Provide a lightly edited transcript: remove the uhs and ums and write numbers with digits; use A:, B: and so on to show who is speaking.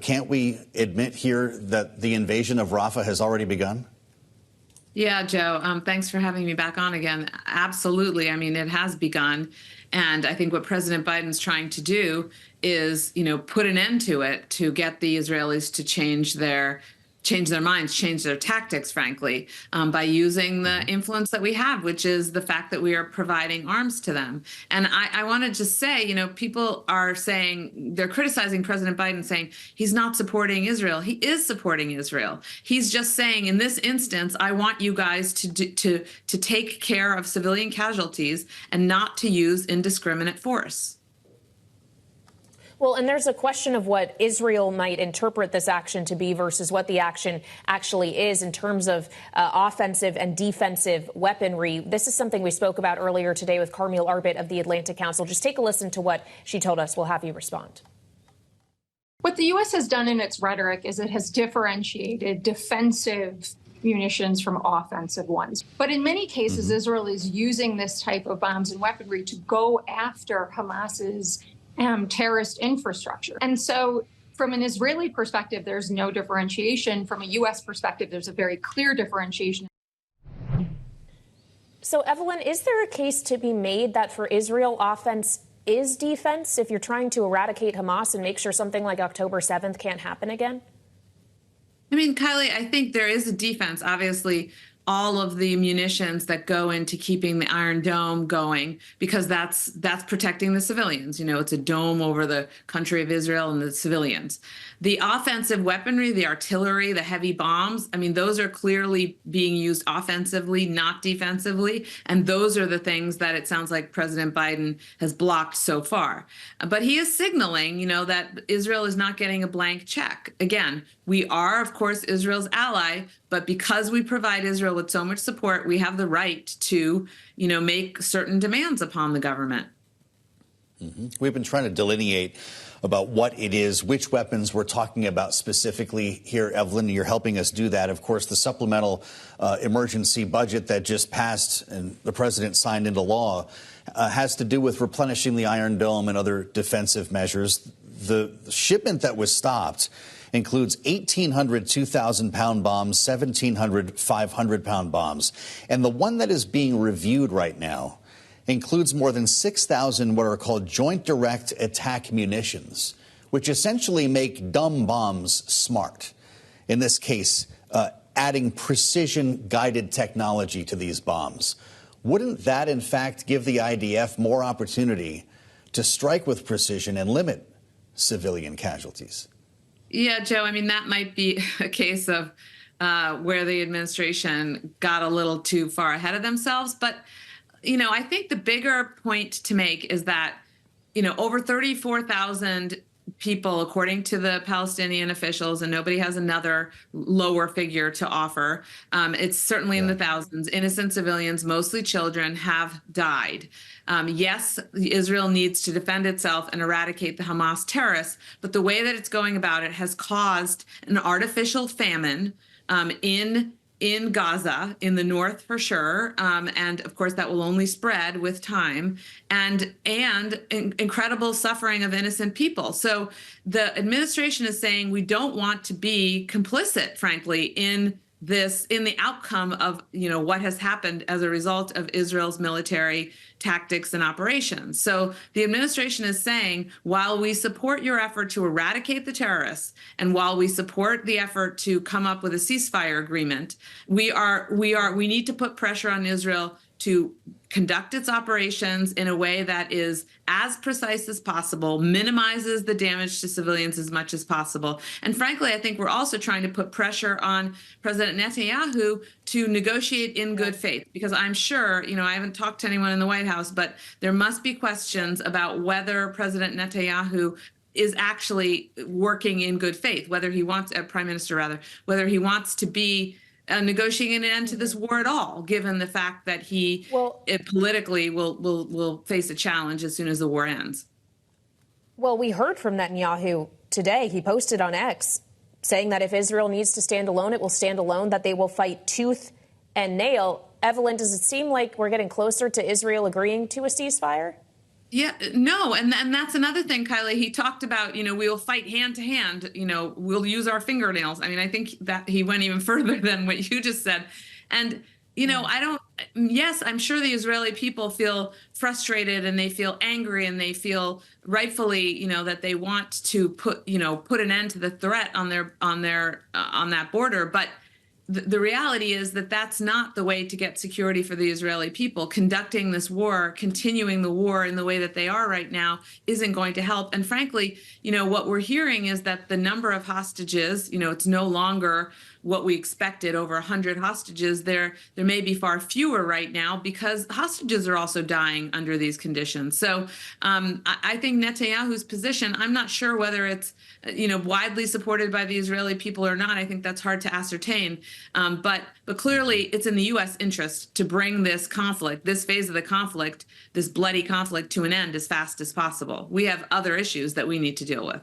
A: Can't we admit here that the invasion of Rafah has already begun?
B: Yeah, Joe, thanks for having me back on again. Absolutely. I mean, it has begun. And I think what President Biden's trying to do is, put an end to it, to get the Israelis to change their minds, change their tactics, frankly, by using the influence that we have, which is the fact that we are providing arms to them. And I want to just say, people are saying, they're criticizing President Biden, saying he's not supporting Israel. He is supporting Israel. He's just saying, in this instance, I want you guys to take care of civilian casualties and not to use indiscriminate force.
C: Well, and there's a question of what Israel might interpret this action to be versus what the action actually is in terms of offensive and defensive weaponry. This is something we spoke about earlier today with Carmel Arbit of the Atlantic Council. Just take a listen to what she told us. We'll have you respond.
D: What the U.S. has done in its rhetoric is it has differentiated defensive munitions from offensive ones. But in many cases, Israel is using this type of bombs and weaponry to go after Hamas's terrorist infrastructure. And so from an Israeli perspective, there's no differentiation. From a U.S. perspective, there's a very clear differentiation.
C: So, Evelyn, is there a case to be made that for Israel, offense is defense if you're trying to eradicate Hamas and make sure something like October 7th can't happen again?
B: I mean, Kailey, I think there is a defense. Obviously, all of the munitions that go into keeping the Iron Dome going, because that's protecting the civilians. It's a dome over the country of Israel and the civilians. The offensive weaponry, the artillery, the heavy bombs, I mean, those are clearly being used offensively, not defensively. And those are the things that it sounds like President Biden has blocked so far. But he is signaling, that Israel is not getting a blank check. Again, we are, of course, Israel's ally, but because we provide Israel with so much support, we have the right to, make certain demands upon the government.
A: We've been trying to delineate about what it is, which weapons we're talking about specifically here, Evelyn. You're helping us do that. Of course, the supplemental emergency budget that just passed and the president signed into law has to do with replenishing the Iron Dome and other defensive measures. The shipment that was stopped includes 1,800 2,000-pound bombs, 1,700 500-pound bombs. And the one that is being reviewed right now includes more than 6,000 what are called joint direct attack munitions, which essentially make dumb bombs smart. In this case, adding precision-guided technology to these bombs. Wouldn't that, in fact, give the IDF more opportunity to strike with precision and limit civilian casualties?
B: Yeah, Joe, I mean, that might be a case of where the administration got a little too far ahead of themselves. But, I think the bigger point to make is that, over 34,000 people, according to the Palestinian officials, and nobody has another lower figure to offer. It's certainly in the thousands. Innocent civilians, mostly children, have died. Yes, Israel needs to defend itself and eradicate the Hamas terrorists, but the way that it's going about it has caused an artificial famine in Gaza, in the north for sure, and of course that will only spread with time, and incredible suffering of innocent people. So the administration is saying we don't want to be complicit, frankly, in the outcome of what has happened as a result of Israel's military tactics and operations. So the administration is saying, while we support your effort to eradicate the terrorists, and while we support the effort to come up with a ceasefire agreement, we need to put pressure on Israel to conduct its operations in a way that is as precise as possible, minimizes the damage to civilians as much as possible. And frankly, I think we're also trying to put pressure on President Netanyahu to negotiate in good faith, because I'm sure, I haven't talked to anyone in the White House, but there must be questions about whether President Netanyahu is actually working in good faith, whether he wants, Prime Minister rather, whether he wants to be negotiating an end to this war at all, given the fact that he politically will face a challenge as soon as the war ends.
C: Well, we heard from Netanyahu today. He posted on X saying that if Israel needs to stand alone, it will stand alone, that they will fight tooth and nail. Evelyn, does it seem like we're getting closer to Israel agreeing to a ceasefire?
B: Yeah, no, and that's another thing, Kylie. He talked about, we will fight hand to hand. We'll use our fingernails. I mean, I think that he went even further than what you just said. And I don't. Yes, I'm sure the Israeli people feel frustrated and they feel angry and they feel rightfully, that they want to put an end to the threat on that border. But the reality is that that's not the way to get security for the Israeli people. Conducting this war, continuing the war in the way that they are right now isn't going to help. And frankly, what we're hearing is that the number of hostages, it's no longer what we expected, over 100 hostages. There may be far fewer right now because hostages are also dying under these conditions. So I think Netanyahu's position, I'm not sure whether it's widely supported by the Israeli people or not. I think that's hard to ascertain. But clearly it's in the U.S. interest to bring this conflict, this phase of the conflict, this bloody conflict, to an end as fast as possible. We have other issues that we need to deal with.